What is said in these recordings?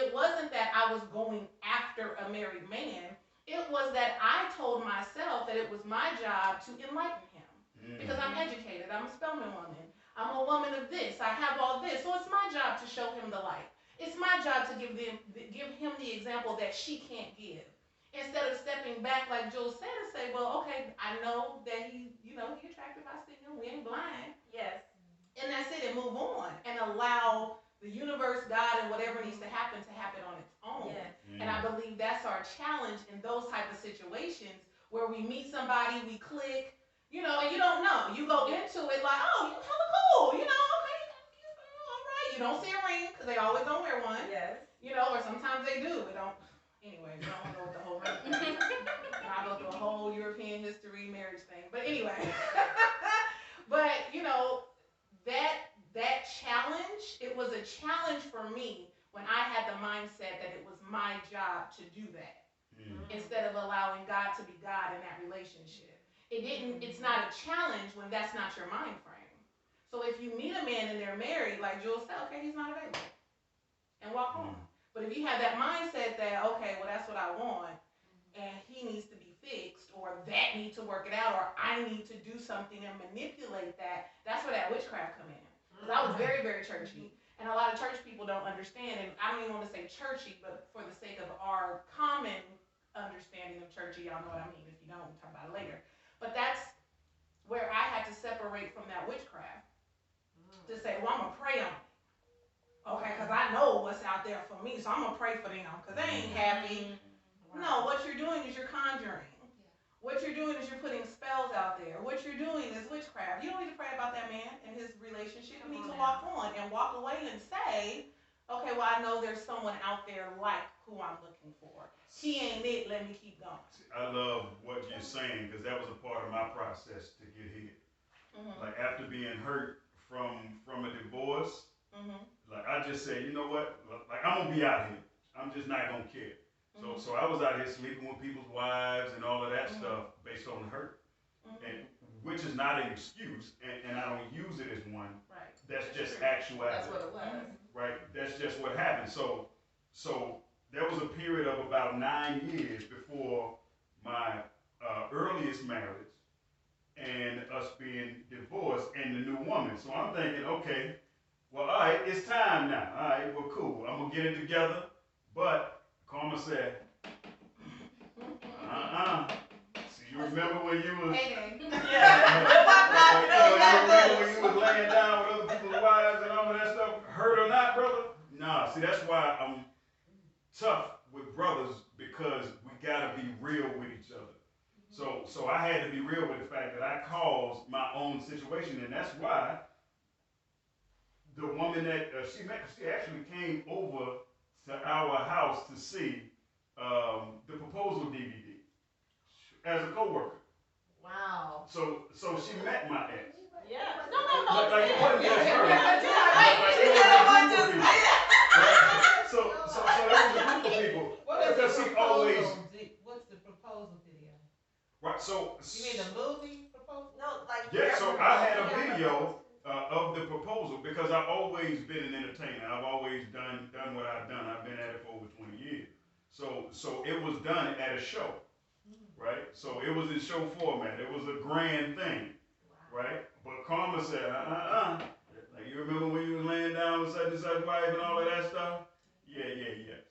it wasn't that I was going after a married man. It was that I told myself that it was my job to enlighten him. Because I'm educated. I'm a Spelman woman. I'm a woman of this. I have all this. So it's my job to show him the light. It's my job to give him the example that she can't give. Instead of stepping back, like Jules said, and say, well, okay, I know that he attracted by singing. We ain't blind. Yes. And that's it, and move on. And allow the universe, God, and whatever needs to happen on its own. Yes. And I believe that's our challenge in those type of situations where we meet somebody, we click, and you don't know. You go into it like, oh, you hella cool, okay, all right. You don't see a ring because they always don't wear one. Yes. Or sometimes they do. It don't. Anyway, we don't want to go with the whole ring thing. I go through a whole European history marriage thing. But anyway, but that challenge, it was a challenge for me when I had the mindset that it was my job to do that. Instead of allowing God to be God in that relationship. It's not a challenge when that's not your mind frame. So if you meet a man and they're married, like Jules said, okay, he's not available. And walk on. But if you have that mindset that, okay, well, that's what I want, and he needs to be fixed, or that needs to work it out, or I need to do something and manipulate that, that's where that witchcraft come in. Because I was very, very churchy. And a lot of church people don't understand, and I don't even want to say churchy, but for the sake of our common understanding of churchy, y'all know what I mean. If you don't, we'll talk about it later. But that's where I had to separate from that witchcraft. To say, well, I'm going to pray on it. Okay, because I know what's out there for me, so I'm going to pray for them, because they ain't happy. No, what you're doing is you're conjuring. What you're doing is you're putting spells out there. What you're doing is witchcraft. You don't need to pray about that man and his relationship. You need to walk on and walk away and say, okay, well, I know there's someone out there like who I'm looking for. He ain't it. Let me keep going. I love what you're saying because that was a part of my process to get here. Like after being hurt from a divorce, like I just said, you know what? Like I'm gonna be out here. I'm just not gonna care. So I was out here sleeping with people's wives and all of that stuff based on the hurt, and which is not an excuse, and I don't use it as one. Right. That's just actuality. That's what it was. Right. That's just what happened. So there was a period of about 9 years before my earliest marriage and us being divorced and the new woman. So I'm thinking, okay, well, all right, it's time now. All right, well, cool. I'm gonna get it together, but Karma said, See, you remember when you was, remember when you was laying down with other people's wives and all of that stuff? Hurt or not, brother? Nah, see, that's why I'm tough with brothers because we gotta be real with each other. So I had to be real with the fact that I caused my own situation, and that's why the woman that she actually came over to our house to see the proposal DVD as a coworker. Wow. So she met my ex. Yeah. No. Like it wasn't just her. So it was a group of people. Because she always. What's the proposal video? Right. So. You mean the movie proposal? No, like. Yeah. So I had a video. Of the proposal because I've always been an entertainer. I've always done what I've done. I've been at it for over 20 years. So it was done at a show, right? So it was in show format. It was a grand thing, right? But Karma said, Like you remember when you was laying down with such and such wife and all of that stuff? Yeah.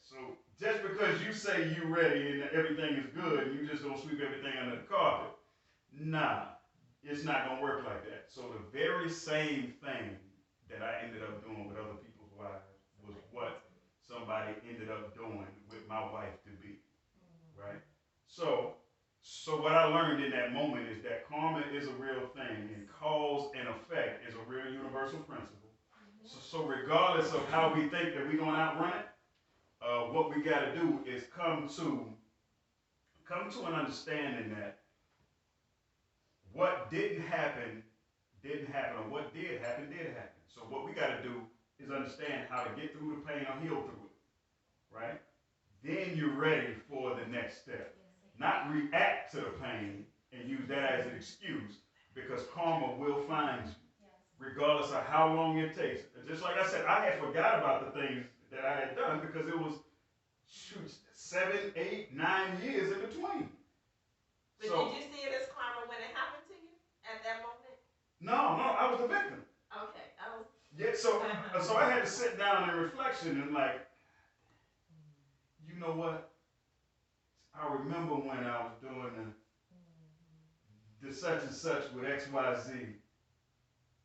So just because you say you ready and everything is good and you just don't sweep everything under the carpet, nah. It's not going to work like that. So the very same thing that I ended up doing with other people's wives was what somebody ended up doing with my wife to be, right? So what I learned in that moment is that karma is a real thing, and cause and effect is a real universal principle. So regardless of how we think that we're going to outrun it, what we got to do is come to an understanding that what didn't happen, or what did happen. So what we got to do is understand how to get through the pain or heal through it, right? Then you're ready for the next step. Not react to the pain and use that as an excuse because karma will find you, regardless of how long it takes. Just like I said, I had forgot about the things that I had done because it was shoot 7, 8, 9 years in between. But So did you see it as karma when it happened to you at that moment? no, I was the victim. Okay, I was. Yeah, so I had to sit down in reflection and like, you know what? I remember when I was doing the such and such with X Y Z,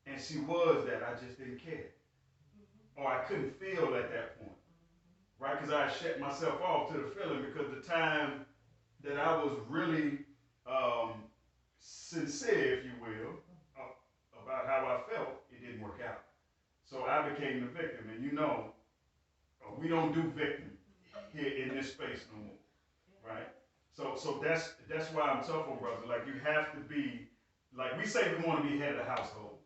and she was that. I just didn't care, or I couldn't feel at that point, right? Because I shut myself off to the feeling because the time that I was really sincere, if you will, about how I felt, it didn't work out. So I became the victim, and we don't do victim here in this space no more, right? So that's why I'm tough on brothers. Like you have to be, like we say we want to be head of the household,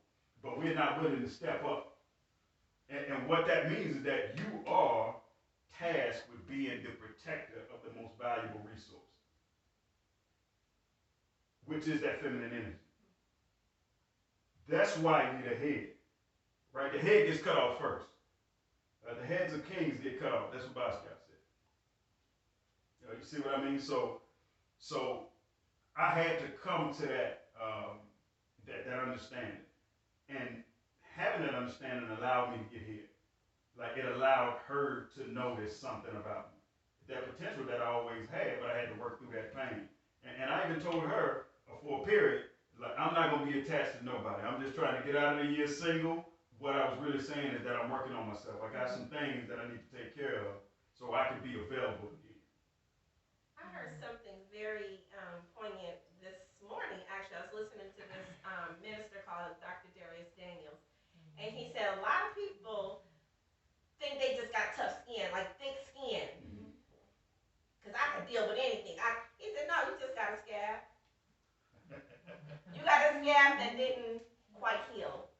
but we're not willing to step up. And what that means is that you are tasked with being the protector of the most valuable resource, which is that feminine energy. That's why you need a head, right? The head gets cut off first. The heads of kings get cut off. That's what Basquiat said. You see what I mean? So I had to come to that understanding, and having that understanding allowed me to get here. Like it allowed her to notice something about me, that potential that I always had, but I had to work through that pain. And I even told her for a period, like I'm not gonna be attached to nobody. I'm just trying to get out of the year single. What I was really saying is that I'm working on myself. I got some things that I need to take care of so I can be available again. I heard something very poignant this morning. Actually, I was listening to this minister called Dr. Darius Daniels, and he said a lot of people think they just got tough skin, like thick skin, because I can deal with anything. He said, no, you just got a scab. You got a scab that didn't quite heal.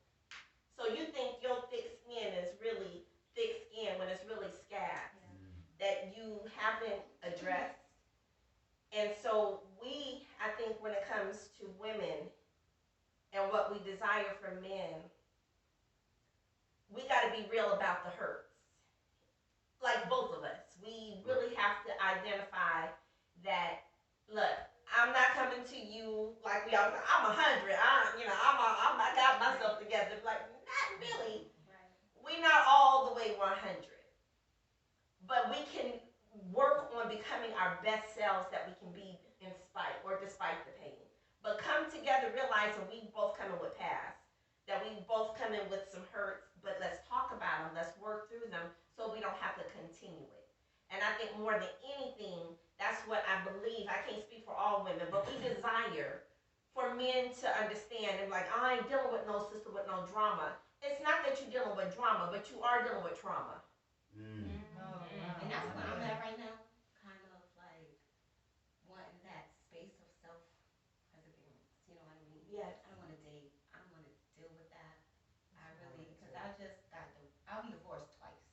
So you think your thick skin is really thick skin when it's really scabs that you haven't addressed. And so I think when it comes to women and what we desire for men, we got to be real about the hurts. Like both of us, we really have to identify that. Look, I'm not coming to you like we always. I'm 100. I got myself together. Like not really. We're not all the way 100, but we can work on becoming our best selves that we can be in spite or despite the pain. But come together realizing we both come in with past, that we both come in with some hurts, but let's talk about them, let's work through them so we don't have to continue it. And I think more than anything, that's what I believe. I can't speak for all women, but we desire for men to understand and like, I ain't dealing with no sister with no drama. It's not that you're dealing with drama, but you are dealing with trauma. Oh, wow. And that's where I'm at right now, kind of like wanting that space of self-perseverance. You know what I mean? Yes. I don't want to date. I don't want to deal with that. I really, because I just I've been divorced twice,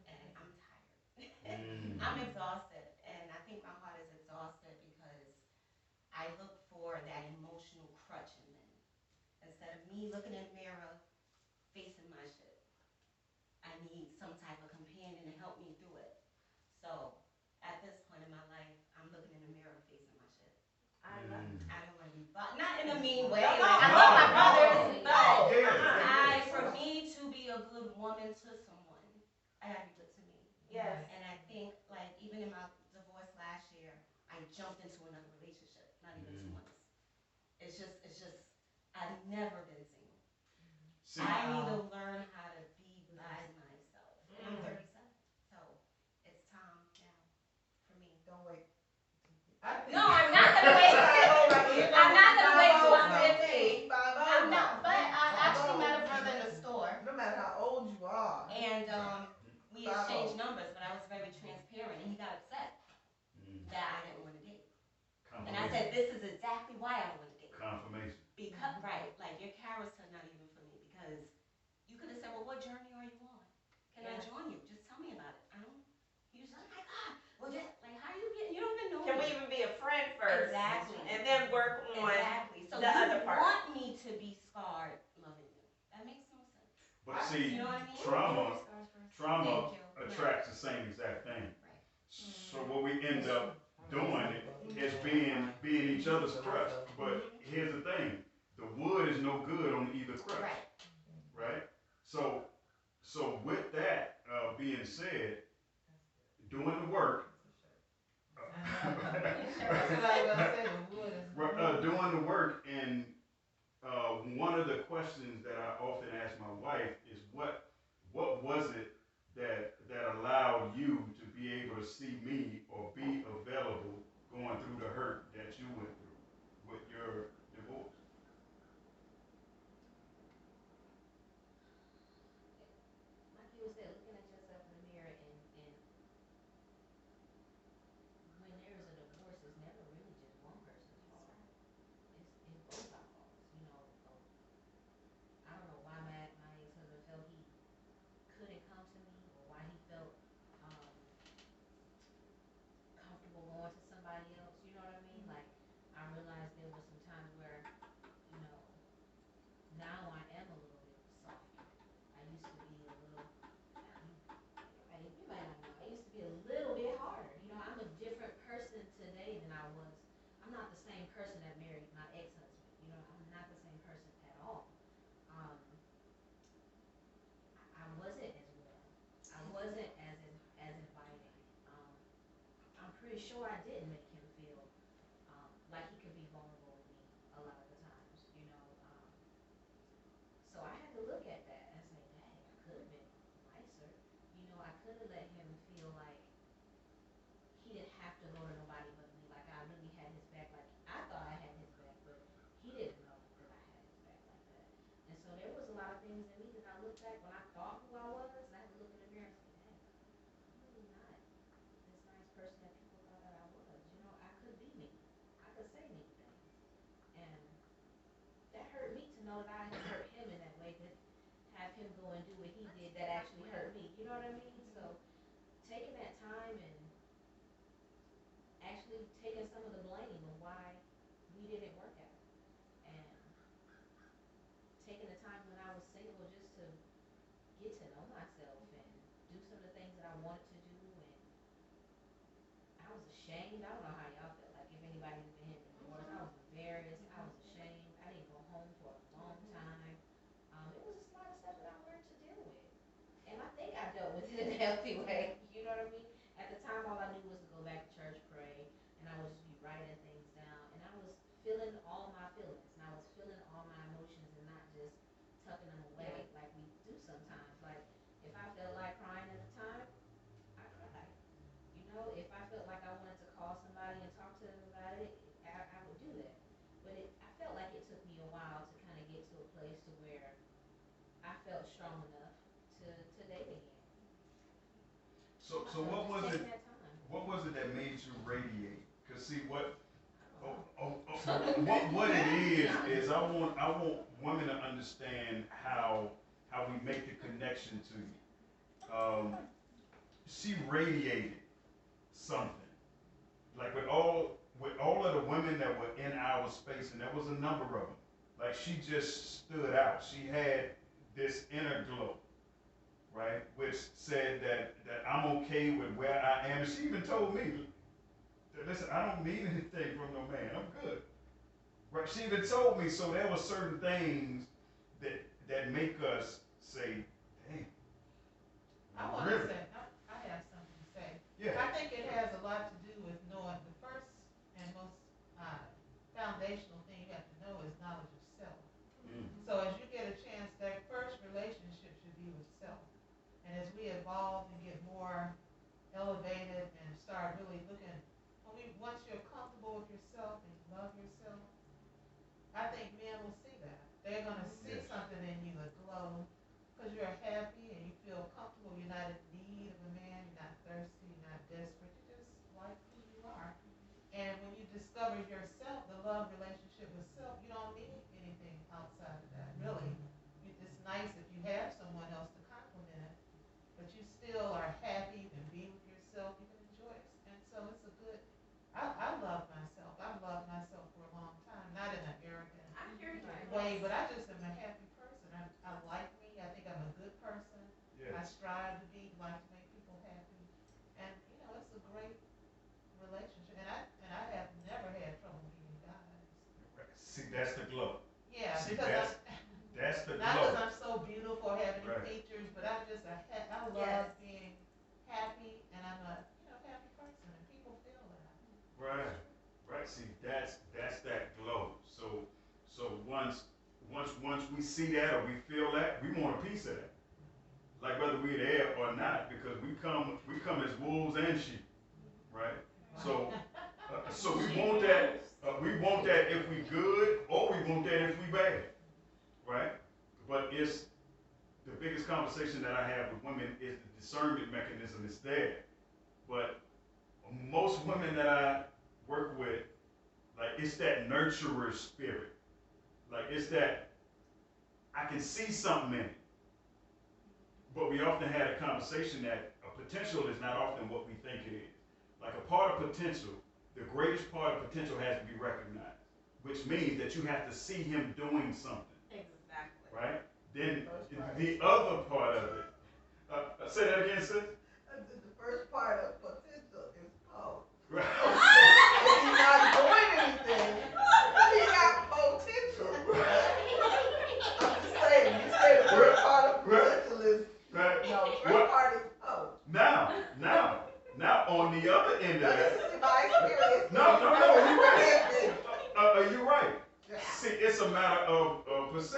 and I'm tired. I'm exhausted, and I think my heart is exhausted because I look for that emotional crutch in men. Instead of me looking in the mirror, facing my shit, I need some type of companion to help me through it. So at this point in my life, I'm looking in the mirror, facing my shit. I love it. I don't want to be, not in a mean way. No, Like, I love my brothers, but for Yeah. me to be a good woman to someone, I gotta be good to me. Yes. And I think, like, even in my divorce last year, I jumped into another relationship, not even 2 months. It's just, I've never been single. See, I need to learn how to be by myself. And I'm 37, so it's time now for me. Don't wait. No, I'm not gonna wait. I'm not gonna wait till I'm 50. I'm not, but I actually met a brother in the store. No matter how old you are. And we exchanged numbers, but I was very transparent, and he got upset that I didn't want to date. And I said, this is exactly why I don't want to date. Confirmation. Because, right, like your character not even for me, because you could have said, well, what journey are you on? Can I join you? Just tell me about it. I don't. He was like, well, like, how are you getting? You don't even know. Can we even be a friend first? Exactly. And then work on So the other part. want me to be scarred loving you? That makes no sense. But see, You know what I mean? trauma same exact thing. Right. So what we end up doing is being each other's crutch. But here's the thing: the wood is no good on either crutch, Right. right? So with that being said, doing the work, That's what I was gonna say, the wood is. doing the work, and one of the questions that I often ask my wife is what was it that allowed you to be able to see me or be available going through the hurt that you went through with your divorce? Like you said, looking at yourself in the mirror, and when there is a divorce, it's never really just one person's fault. It's both our faults. I don't know why my ex-husband felt he couldn't come to me, or why he felt um, comfortable going to somebody else. You know what I mean? Like, I realized there were some times where, you know, now I am a little bit softer. I used to be a little, you might not know, I used to be a little bit harder. I'm a different person today than I was. I'm not the same person that married my ex-husband. I'm not the same person at all. Um, I wasn't as warm. I wasn't as inviting. Um, I'm pretty sure I didn't make him feel like he could be vulnerable with me a lot of the times. So I had to look at that and say, dang, I could have been nicer. I could have let him feel like he didn't have to go to nobody but me. Like I really had his back. Like I thought I had his back, but he didn't know that I had his back like that. And so there was a lot of things in me that I looked back when I thought who I was, and I had to look in the mirror and say, dang, I'm really not this nice person that people thought that I was. I could be mean. I could say mean things. And that hurt me to know that I had hurt him in that way, to have him go and do what he did that actually hurt me. You know what I mean? So taking that time and actually taking some of the blame of why we didn't work out, and taking the time when I was single just to get to know myself and do some of the things that I wanted to do. And I was ashamed. I don't know how y'all felt, like if anybody's been hit divorce. I was embarrassed. I was ashamed. I didn't go home for a long time. It was just a lot of stuff that I learned to deal with, and I think I dealt with it in a healthy way. You know what I mean? At the time, all I knew was to go back to church, pray, and I would just be writing things down, and I was feeling all my feelings, and I was feeling all my emotions, and not just tucking them away like we do sometimes. Like if I felt like crying at the time, I cried. If I felt like I wanted to call somebody and talk to them about it, I would do that. But I felt like it took me a while to kind of get to a place to where I felt strong enough to date again. So what was it? That time. What was it that made you radiate? Cause see what I don't know. what it is I want women to understand how we make the connection to you. She radiated something. Like with all of the women that were in our space, and there was a number of them. Like she just stood out. She had this inner glow, right? Which said that I'm okay with where I am. And she even told me, listen, I don't need anything from no man. I'm good. Right? She even told me, so there were certain things that make us say, damn. I want to say, I have something to say. Yeah. I think it has a lot to do with knowing the first and most foundational thing you have to know is knowledge of self. So as you get a chance, that first relationship should be with self. And as we evolve and get more elevated and start really looking, once you're comfortable with yourself and you love yourself, I think men will see that. They're going to see something in you, a glow, because you're happy and you feel comfortable. You're not in need of a man. You're not thirsty. You're not desperate. You just like who you are. And when you discover yourself, the love relationship with self, you don't need anything outside of that, really. It's nice if you have someone else to complement it, but you still are happy. You can be with yourself. You can enjoy it. And so it's a good, I love myself. I've loved myself for a long time, not in an arrogant way, but I just am a happy person. I like me. I think I'm a good person. Yeah. I strive to be like See, that's the glow. Yeah, See, because that's the not glow. because I'm so beautiful having Right. features, but I love Yes. being happy, and I'm a happy person, and people feel that. Right. Right. See, that's that glow. So once we see that or we feel that, we want a piece of that. Like whether we're there or not, because we come as wolves and sheep, right? So so we want that if we good or we want that if we bad, right? But it's the biggest conversation that I have with women is the discernment mechanism is there. But most women that I work with, like it's that nurturer spirit. Like it's that I can see something in it. But we often had a conversation that a potential is not often what we think it is. Like a part of potential, the greatest part of potential has to be recognized, which means that you have to see him doing something, Exactly. right? Then the other part of it, say that again, sis? The first part of potential is hope. Right. If he's not doing anything, he got potential. I'm just saying, you say the first part of potential is, Right. no, the first part is hope. Now, on the other end of Now, that, this is my experience. no, you're right. You're right. Yeah. See, it's a matter of perception.